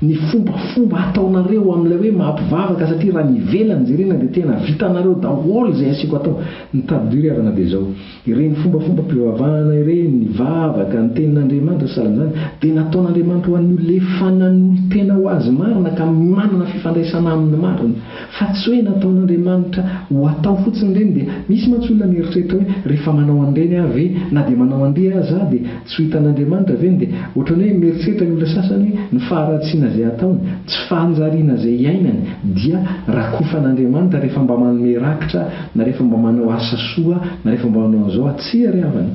ny fombafomba ataonareo amin'ilay hoe mampivavaka, satria raha nivelany jerena dia tena vitanareo daholo izay asiako atao. Ny tadidy havana dia izao: ireny fombafomba-pivavahana ireny, ny vavaka, ny tenin'Andriamanitra salan'izany dia nataon'Andriamanitra ho an'ny olona efa nanolo tena ho azy marina ka manana fifandraisana amin'ny marina, fa tsy hoe nataon'Andriamanitra ho atao fotsiny ireny. Dia misy mantsy olona mieritreritra hoe rehefa manao an'ireny aho ve na dia manao an'ireny aza dia tsy ho hitan'Andriamanitra ve, dia ohatrany hoe mieritreritra ny olona sasany ny faharatsiana izay ataony, tsy fahanjariana izay iainany dia rakofan'Andriamanitra rehefa mba manome rakitra na rehefa mba manao asa soa na rehefa mba manao an'izao. Tsy ry havana,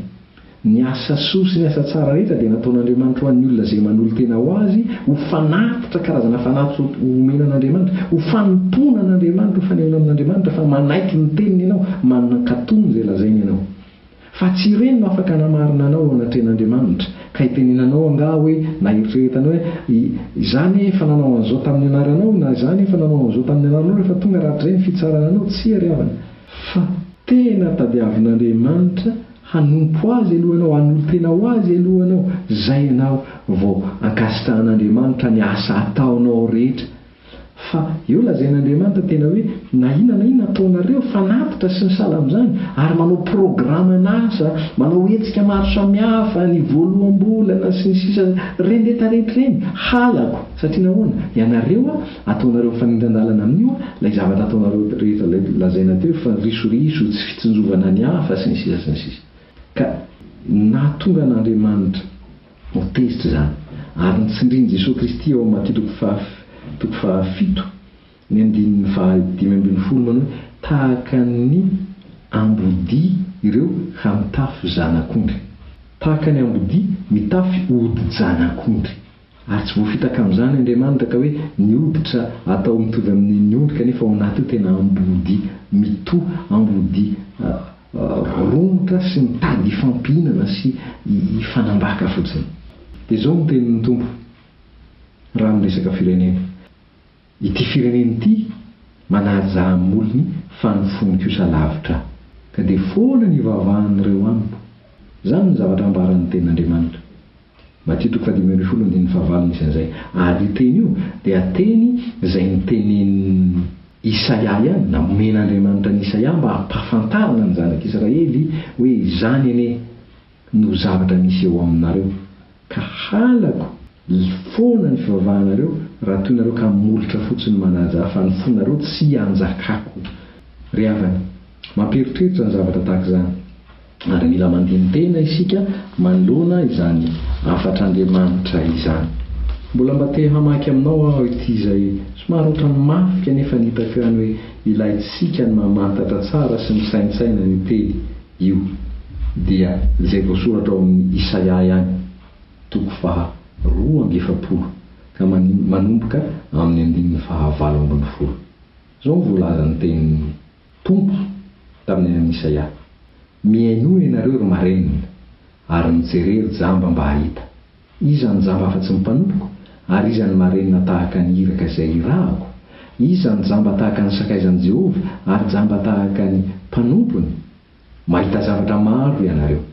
ny asa soa sy ny asa tsara rehetra dia nataon'Andriamanitra ho an'ny olona izay manolo tena ho azy, ho fanatitra karazana fanatitra omenan'Andriamanitra, ho fanomponan'Andriamanitra, ho fanehoana amin'Andriamanitra fa manaiky ny teniny ianao, manan-katony izay lazainy ianao. Fa tsy ireny no afaka namarina anao anatrehan'Andriamanitra ka hitenenanao anga hoe na eritreretanao hoe izany efa nanao an'izao tamin'ny anaranao na izany efa nanao an'izao tamin'ny anaranao rehefa tonga rahatray ny fitsarananao. Tsy ry havana, fa tena tadiavin'Andriamanitra hanompo azy alohanao, hanolo tena ho azy alohanao, zay ianao vao ankasitrahan'Andriamanitra ny asa ataonao rehetra. fa eo lazain'andriamanitra tena hoe na inana ataonareo fanatitra sy ny sala amin'izany ary manao programa n'asa manao hetsika maro samihafa ny voaloam-bolana sy ny sisa rendetarety reny halako satria nahoana ianareo ataonareo fanindran-dalana amin'io ilay zavatra ataonareo rehetra lazaina teo fa risoriso tsy fitsinjovana ny hafa sy ny sisa sy ny sisa ka natonga n'andriamanitra ho tezitra izany ary nitsindriany Jesosy Kristy ao amin'ny toko fahafito ny 5:5 manao tahaka ny ambodi ireo mitafy zanak'ondry tahaka ny ambodi mitafy odi-janak'ondry ary tsy voafitaka amin'izany andriamanitra ka hoe ny hoditra atao mitovy amin'ny ondry kanefa ao anaty io tena ambodi mito ambodi romotra sy mitady ifampihinana sy ifanambaka fotsiny dia izao no tenin'ny tompo raha miresaka firenena ity firenena ity manaja amin'ny olony fa ny fonikosa lavitra ka dia foana ny ivavahan'ireo amiko izany ny zavatra ambaran'ny tenin'andriamanitra Matitoko 5:5 isan'izay ary teny io dia teny izay nitenen'ny Isaia ihany namen'andriamanitra ny Isaia mba hampafantarana ny zanak'Israely hoe izany anie no zavatra misy eo aminareo ka halako foana ny fivavahanareo raha toy nareo ka molitra fotsiny manaja fa ny fonareo tsy anjakako ry havana mamperitreritra ny zavatra tahaka izany ary mila mandiny tena isika manoloana izany afatr'andriamanitra izany mbola mba te hamaky aminao aho ity izay somary ohatrany mafika nefa ny hitako ihany hoe ilaitsika ny mamantatra tsara sy ny saintsaina ny teny io dia izay voasoratra ao amin'ny Isaia ihany 2:7 ka manomboka amin'ny 9:9 izao voalazany teny tompo tamin'ny amin'ny Isaia miaino ianareo ry marenina ary mijerery jamba mba hahita iza ny jamba afa-tsy mipanompoko ary iza ny marenina tahaka ny iraka izay irahako iza ny jamba tahaka ny sakaizan'i Jehova ary jamba tahaka ny mpanompony mahita zavatra maro ianareo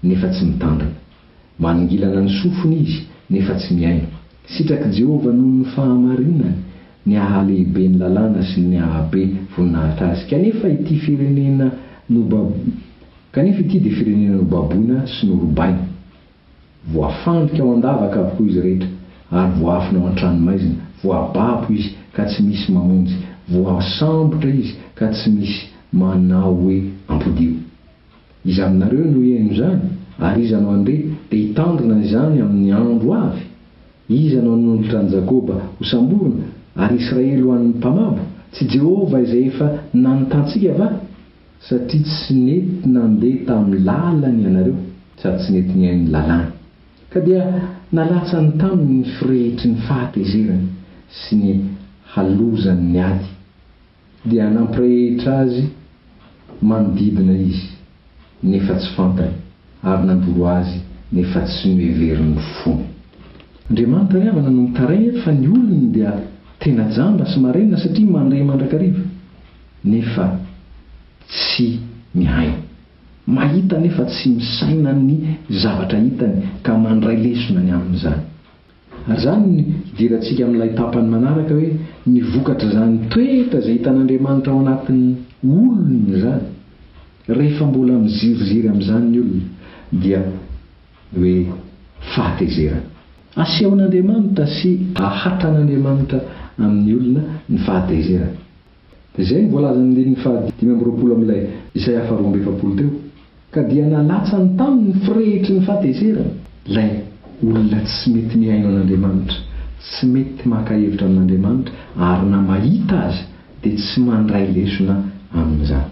nefa tsy mitandrina manongilana ny sofiny izy nefa tsy miaino sitraky Jehova noho ny fahamarinany ny ahalehibe ny lalàna sy ny ahabe voninahitra azy kanefa ity dia firenena nobaboina sy norobaina voafandrika ao andavaka avokoa izy rehetra ary voafina ao an-tranomaizina voababo izy ka tsy misy mamonjy voasambotra izy ka tsy misy manao hoe ampodio izy aminareo no eno izany ary iza no andeha dia hitandrina izany amin'ny andro avy iza no anolotra ny Jakoba ho samborina ary Israely ho an'ny mpamabo tsy Jehova izay efa nanotantsika va satria tsy nety nandeha tamin'ny lalany ianareo sady tsy nety ny hainy lalàna ka dia nalatsa ny taminy ny firehetry ny fahatezerany sy ny halozany ny ady dia nampirehitra azy manodidina izy nefa tsy fantany ary nandoro azy nefa tsy noheverin'ny fony Andriamanitra ry havana no mitaray fa ny olony dia tena jamba sy marenina satria mandray mandrakariva nefa tsy mihaino mahita nefa tsy misaina ny zavatra hitany ka mandray lesona ny amin'izany ary izany idirantsika amin'ilay tapany manaraka hoe ny vokatra izany toetra izay hitan'Andriamanitra ao anatin'ny olony izany rehefa mbola miziriziry amin'izany ny olona dia hoe fahatezerana asehon'Andriamanitra sy ahatran'Andriamanitra amin'ny olona ny fahatezerana dia izay ny voalaza ny 5:20 amin'ilay Isaia 4:7 teo ka dia nalatsa ny taminy firehetry ny fahatezerana ilay olona tsy mety mihaino an'Andriamanitra tsy mety maka-hevitra amin'Andriamanitra ary na mahita azy dia tsy mandray lesona amin'izany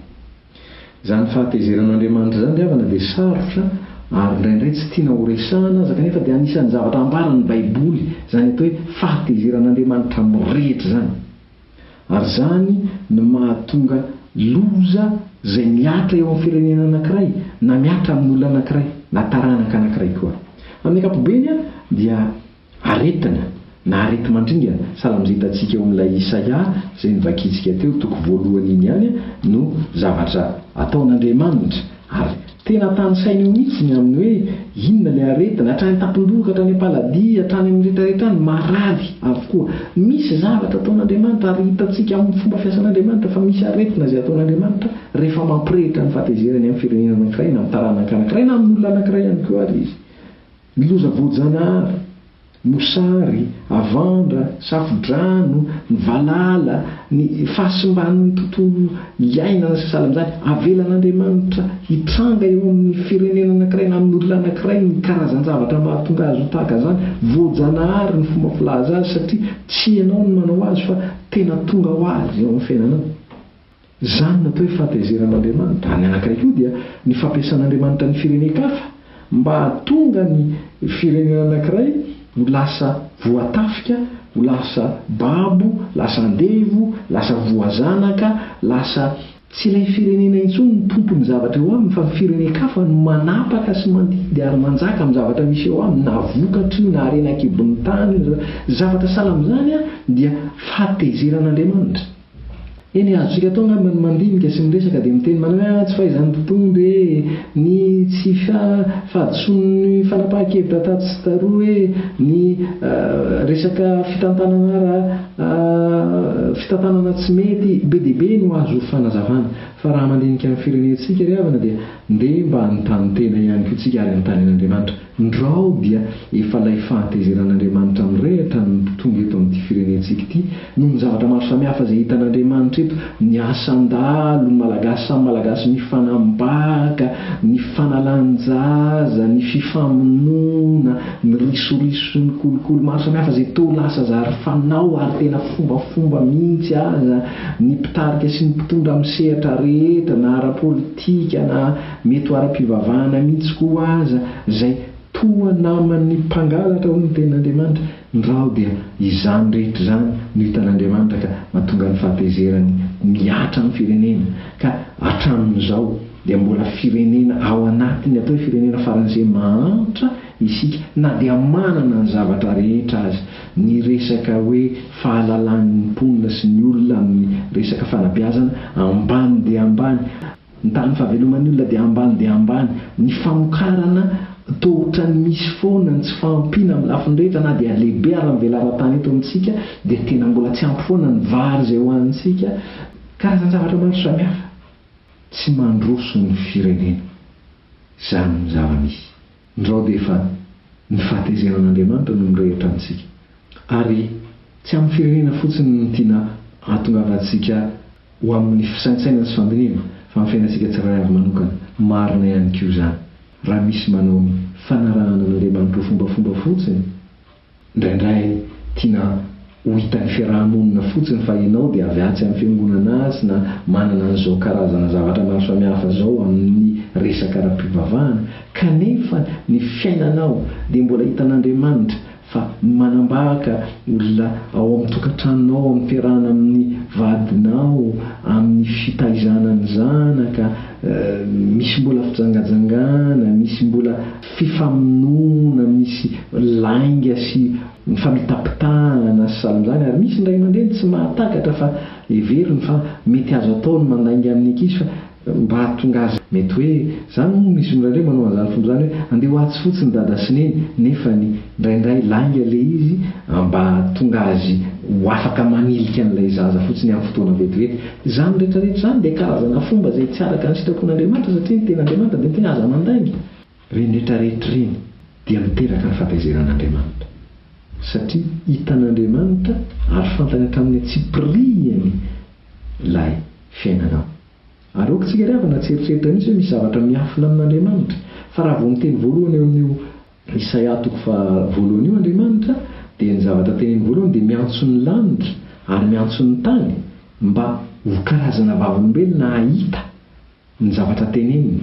izany fahatezeran'Andriamanitra izany riavana dia sarotra ary indraindray tsy tiana ho resahana aza kanefa dia anisan'ny zavatra ambaran'ny Baiboly izany atao hoe fahatezeran'Andriamanitra mirehitra izany ary izany no mahatonga loza izay miatra eo amin'ny firenena anankiray na miatra amin'ny olona anankiray na taranaka anankiray koa amin'ny ankapobeny dia aretina na arety mandringana salamizay hitantsika eo amin'ilay Isaia izay nivakitsika teo 2:1 iny ihany no zavatra ataon'Andriamanitra ary tena tany saina io mihitsy ny amin'ny hoe inona le aretina hatrany tampon-doka hatrany am-paladia hatrany amin'ny rehetrarehetra ny marary avokoa. Misy zavatra ataon'Andriamanitra ary hitantsika amin'ny fomba fiasan'Andriamanitra fa misy aretina izay ataon'Andriamanitra rehefa mampirehitra ny fahatezerany amin'ny firenena anankiray na amin'ny taranaka anankiray na amin'ny olona anankiray ihany koa ary izy. Miloza voajanahary, mosary, avandra, safodrano, ny valala, ny fahasimban'ny tontolo iainana sy sahala amin'izany avelan'Andriamanitra hitranga eo amin'ny firenena anankiray na amin'ny olona anankiray ny karazan-javatra mahatonga azy ho tahaka izany. Voajanahary ny fomba filaza azy satria tsy ianao no manao azy fa tena tonga ho azy eo amin'ny fiainanao. Izany natao hoe fahatezeran'Andriamanitra. Ny anankiray koa dia ny fampiasan'Andriamanitra ny firenen-kafa mba hahatonga ny firenena anankiray ho lasa voatafika, ho lasa babo, lasa andevo, lasa voazanaka, lasa tsy ilay firenena intsony ny tompony zavatra eo aminy fa ny firenen-kafa no manapaka sy mandidy ary manjaka amin'ny zavatra misy eo aminy, na vokatry na arenakibon'ny tany, zavatra sahala amin'izany dia fahatezeran'Andriamanitra. Eny azontsika atao angamba ny mandinika sy miresaka dia miteny manao tsy fahaizan'ny mpitondry ny tsy fahadisoan'ny fanapahan-kevitra tato sy taroa hoe ny resaka fitantanana tsy mety be dia be no azo fanazavana. Fa raha mandinika amin'ny firenentsika ry havana dia ndeha mba nytany tena ihany koa tsika ary nytany an'Andriamanitra. Ndrao dia efa ilay fahatezeran'Andriamanitra mirehitra ny tonga eto amin'ity firenentsika ity noho ny zavatra maro samihafa izay hitan'Andriamanitra eto, ny asan-dalo, ny malagasy samy malagasy mifanambaka, ny fanalanjaza, ny fifamonoana, ny risoriso ny kolokolo maro samihafa izay toa lasa zary fanao ary tena fombafomba mihitsy aza, ny mpitarika sy ny mpitondra amin'ny sehatra rehetra na ara-politika na mety ho ara-pivavahana mihitsy koa aza izay toa naman'ny mpangalatra ho ny ten'Andriamanitra. Ndrao dia izany rehetra izany no hitan'Andriamanitra ka mahatonga ny fahatezerany miatra amin'ny firenena ka hatramin'izao dia mbola firenena ao anatiny atao hoe firenena faran'izay mahantra isika na dia manana ny zavatra rehetra azy, ny resaka hoe fahalalan'ny mponina sy ny olona amin'ny resaka fanabeazana ambany dia ambany, ny tany fahaveloman'ny olona dia ambany dia ambany, ny famokarana tohatra ny misy foana ny tsy fahampiana amin'ny lafiny rehetra na dia lehibe ary mivelara-tany eto amintsika dia tena mbola tsy ampy foana ny vary izay ho antsika, karazany zavatra maro samihafa tsy mandroso ny firenena. Izany ny zava-misy. Ndrao dia efa ny fahatezeran'Andriamanitra no mirehitra antsika ary tsy amin'ny firenena fotsiny ny tiana hahatongavantsika ho amin'ny fisaintsaina sy fandiniana fa amin'ny fiainantsika tsirairay avy manokana marina ihany koa izany. Raha misy manao fanarahana n'Andriamanitra fombafomba fotsiny, indraindray tiana ho hitan'ny fiarahamonina fotsiny fa ianao dia avy atsy amin'ny fiangonana azy na manana an'izao karazana zavatra maro samihafa izao amin'ny resaka ara-pivavahana, kanefa ny fiainanao dia mbola hitan'Andriamanitra fa manambaka olona ao amin'ny tokantranonao, amin'ny fiarahana amin'ny vadinao, amin'ny fitaizanany zanaka, misy mbola fijangajangana, misy mbola fifamonoana, misy lainga sy famitapitahana sy sahala amin'izany ary misy indray aman-dreny tsy mahatakatra fa everiny fa mety azo atao ny mandainga amin'ny ankizy fa mba hahatonga azy mety hoe izany moa misy indraindray manao an'izany fomba izany hoe andeha ho atsy fotsiny dada sy neny nefa ny indraindray lainga ilay izy mba hahatonga azy ho afaka manilika an'ilay zaza fotsiny amin'ny fotoana vetivety. Izany rehetrarehetra izany dia karazana fomba izay tsy araka ny sitrapon'Andriamanitra satria ny ten'Andriamanitra dia tena aza mandainga. Reny rehetrarehetra reny dia miteraka ny fahatezeran'Andriamanitra satria hitan'Andriamanitra ary fantany hatramin'ny atsipiriany ilay fiainanao. Ary okantsika ry havana tsy eritreritra mihitsy hoe misy zavatra miafina amin'Andriamanitra fa raha vao miteny voalohany eo amin'io Isaia toko voalohany io Andriamanitra dia ny zavatra teneny voalohany dia miantso ny lanitra ary miantso ny tany mba ho karazana vavolombelona hahita ny zavatra teneniny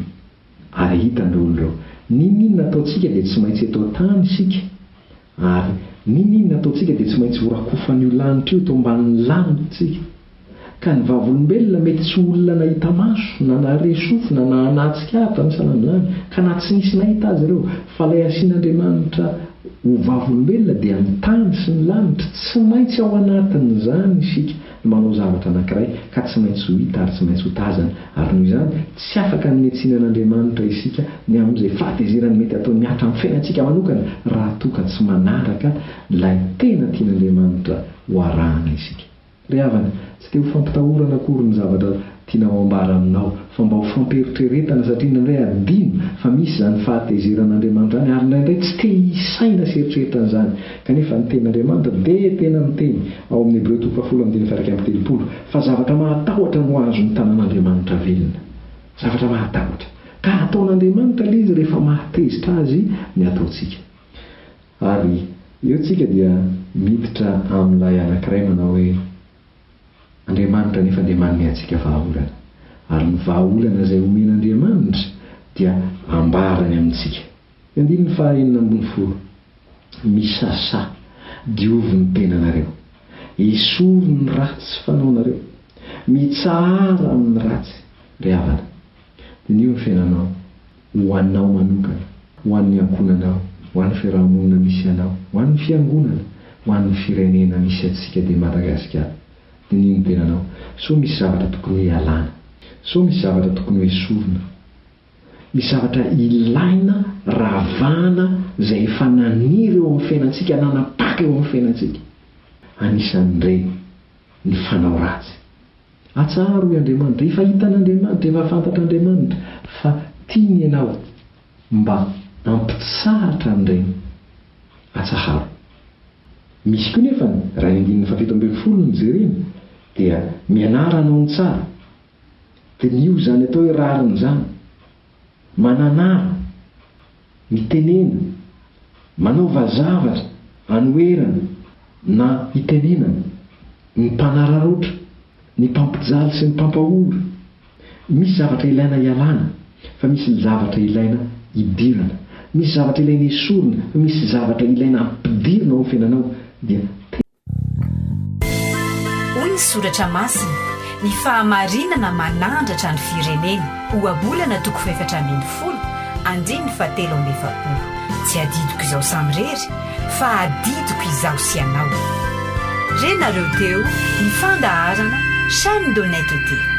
ary hitan'ireo. Ninona ataontsika dia tsy maintsy atao tany isika ary ninona ataontsika dia tsy maintsy ho rakofan'io lanitra io, tao ambanin'ny lanitra tsika. ka ny vavolombelona mety tsy olona nahita maso na naresofona na anatsika ny salan'izany ka na tsy nisy nahita azy ireo fa ilay asian'Andriamanitra ho vavolombelona dia ny tany sy ny lanitra tsy maintsy ao anatin'izany isika manao zavatra anankiray ka tsy maintsy ho hita ary tsy maintsy ho tazana ary noho izany tsy afaka ny miantsinan'Andriamanitra isika ny amin'izay fahatezerany mety atao miatra amin'ny fiainantsika manokana raha toka tsy manaraka ilay tena tian'Andriamanitra ho arahana isika. Ry havana, tsy te ho fampitahorana akory ny zavatra tiana ho ambara aminao fa mba ho fampieritrretana satria indraindray adino fa misy zany fahatezeran'Andriamanitra any ary indraindray tsy te hisaina sy eritreretana izany kanefa ny tenin'Andriamanitra dia tena miteny ao amin'ny Hebreo 10:13 fa zavatra mahatahotra no azo ny tanàn'Andriamanitra velona, zavatra mahatahotra ka ataon'Andriamanitra ilay izy rehefa mahatezitra azy ny ataontsika. Ary eo tsika dia miditra amin'ilay anankiray manao hoe Andriamanitra nefa dia manome antsika vahaolana ary ny vahaolana izay omen'Andriamanitra dia ambarany amintsika. Andininy fa 40 misasa diovy ny tenanareo, esory ny ratsy fanaonareo, mitsahara amin'ny ratsy. Ry havana, dia io ny fiainanao ho anao manokana, ho an'ny ankonanao, ho an'ny fiarahamonina misy anao, ho an'ny fiangonana, ho an'ny firenena misy atsika dia Madagasikara. Dia io ny tenanao. So misy zavatra tokony hoe alana, so misy zavatra tokony hoe esorina, misy zavatra ilaina ravana izay efa naniry eo amin'ny fiainantsika, nanapaka eo amin'ny fiainantsika. Anisan'ireny ny fanao ratsy. Atsaharo i Andriamanitra, efa hitan'Andriamanitra, efa fantatr'Andriamanitra fa tiany ianao mba ampitsahatra an'ireny. Atsaharo. Misy koa nefa raha ny 7:12 ny jerena dia mianara anao ny tsara dia nio zany atao hoe rariny zany, mananara, mitenena, manaova zavatra anoerana na hitenenana, ny mpanararotra, ny mpampijaly sy ny mpampahory. Misy zavatra ilaina ialana fa misy zavatra ilaina hidirana, misy zavatra ilaina esorina fa misy zavatra ilaina ampidirina ao amin'ny fiainanao. Dia hoy ny soratra masina, ny fahamarinana manandratra ny firenena, ho abolana 440 andiny 720. Tsy adidiko izao samy rery fa adidiko izaho sy anao. Renareo teo ny fandaharana chaîne d'honnêteté.